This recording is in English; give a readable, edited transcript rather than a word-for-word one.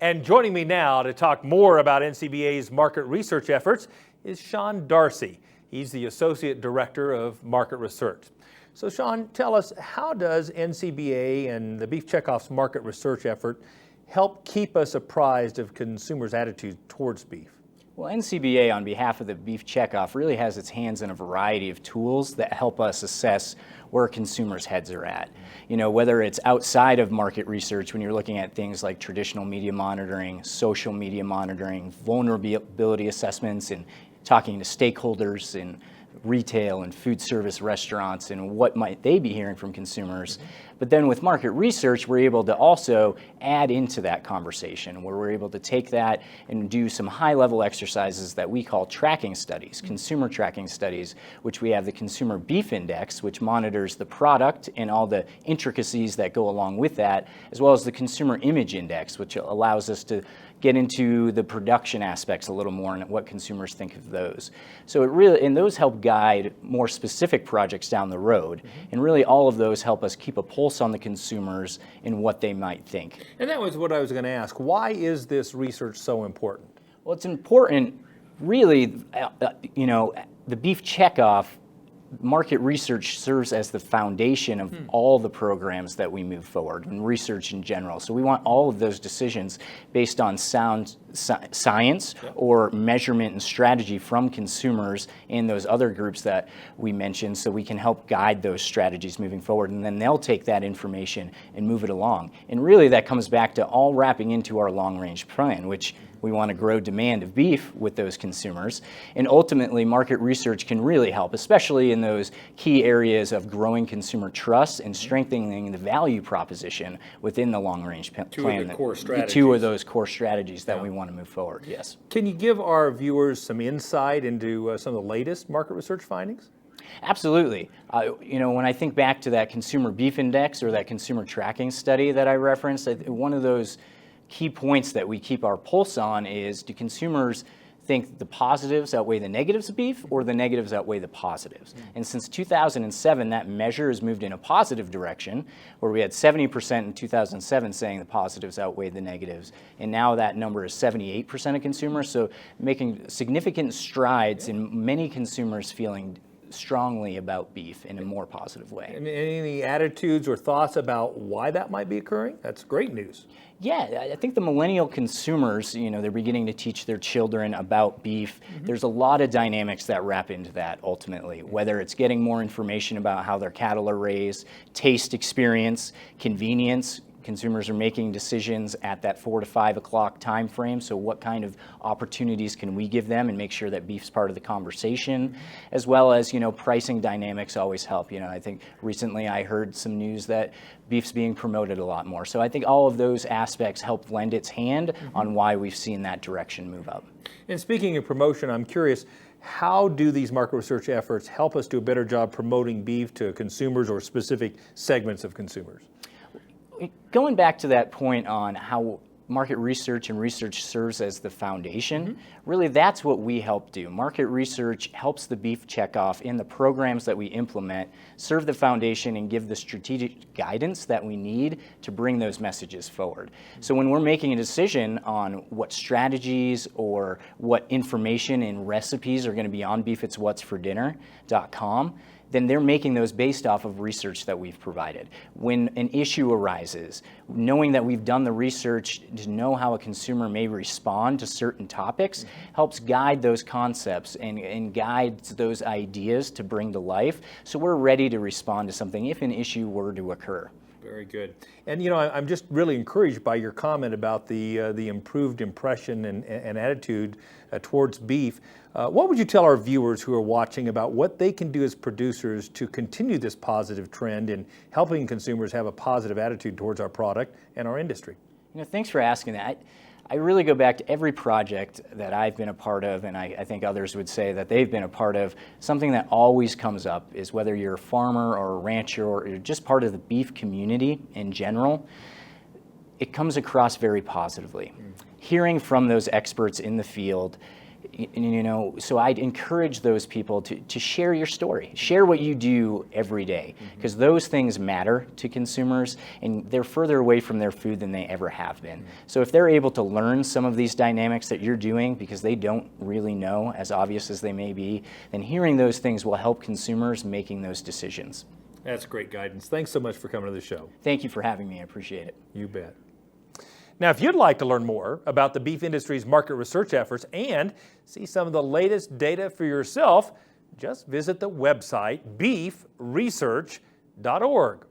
And joining me now to talk more about NCBA's market research efforts is Sean Darcy. He's the Associate Director of Market Research. So Sean, tell us, how does NCBA and the Beef Checkoff's market research effort help keep us apprised of consumers' attitudes towards beef? Well, NCBA, on behalf of the Beef Checkoff, really has its hands in a variety of tools that help us assess where consumers' heads are at. You know, whether it's outside of market research, when you're looking at things like traditional media monitoring, social media monitoring, vulnerability assessments, and talking to stakeholders in retail and food service restaurants and what might they be hearing from consumers. But then with market research, we're able to also add into that conversation, where we're able to take that and do some high-level exercises that we call tracking studies, consumer tracking studies, which we have the Consumer Beef Index, which monitors the product and all the intricacies that go along with that, as well as the Consumer Image Index, which allows us to get into the production aspects a little more and what consumers think of those. So and those help guide more specific projects down the road. And really all of those help us keep a pulse on the consumers and what they might think. And that was what I was going to ask. Why is this research so important? Well, it's important, really, the Beef Checkoff market research serves as the foundation of all the programs that we move forward and research in general. So we want all of those decisions based on sound science or measurement and strategy from consumers and those other groups that we mentioned, so we can help guide those strategies moving forward, and then they'll take that information and move it along. And really that comes back to all wrapping into our long-range plan, which we want to grow demand of beef with those consumers. And ultimately, market research can really help, especially in those key areas of growing consumer trust and strengthening the value proposition within the long-range plan. Two of those core strategies that we want to move forward, yes. Can you give our viewers some insight into some of the latest market research findings? Absolutely. When I think back to that Consumer Beef Index or that consumer tracking study that I referenced, one of those key points that we keep our pulse on is, do consumers think the positives outweigh the negatives of beef, or the negatives outweigh the positives? And since 2007, that measure has moved in a positive direction, where we had 70% in 2007 saying the positives outweighed the negatives, and now that number is 78% of consumers, so making significant strides in many consumers feeling strongly about beef in a more positive way. And any attitudes or thoughts about why that might be occurring? That's great news. Yeah, I think the millennial consumers, they're beginning to teach their children about beef. There's a lot of dynamics that wrap into that ultimately, whether it's getting more information about how their cattle are raised, taste experience, convenience. Consumers are making decisions at that 4 to 5 o'clock time frame, so what kind of opportunities can we give them and make sure that beef's part of the conversation, as well as, pricing dynamics always help. I think recently I heard some news that beef's being promoted a lot more. So I think all of those aspects help lend its hand on why we've seen that direction move up. And speaking of promotion, I'm curious, how do these market research efforts help us do a better job promoting beef to consumers or specific segments of consumers? Going back to that point on how market research and research serves as the foundation, really that's what we help do. Market research helps the Beef Checkoff in the programs that we implement serve the foundation and give the strategic guidance that we need to bring those messages forward. So when we're making a decision on what strategies or what information and recipes are going to be on beefitswhatsfordinner.com, then they're making those based off of research that we've provided. When an issue arises, knowing that we've done the research to know how a consumer may respond to certain topics helps guide those concepts and guides those ideas to bring to life, so we're ready to respond to something if an issue were to occur. Very good. And I'm just really encouraged by your comment about the improved impression and attitude towards beef. What would you tell our viewers who are watching about what they can do as producers to continue this positive trend in helping consumers have a positive attitude towards our product and our industry? Thanks for asking that. I really go back to every project that I've been a part of, and I think others would say that they've been a part of. Something that always comes up is whether you're a farmer or a rancher or you're just part of the beef community in general, it comes across very positively. Hearing from those experts in the field So I'd encourage those people to share your story, share what you do every day, because those things matter to consumers, and they're further away from their food than they ever have been. So if they're able to learn some of these dynamics that you're doing, because they don't really know, as obvious as they may be, then hearing those things will help consumers making those decisions. That's great guidance. Thanks so much for coming to the show. Thank you for having me. I appreciate it. You bet. Now, if you'd like to learn more about the beef industry's market research efforts and see some of the latest data for yourself, just visit the website beefresearch.org.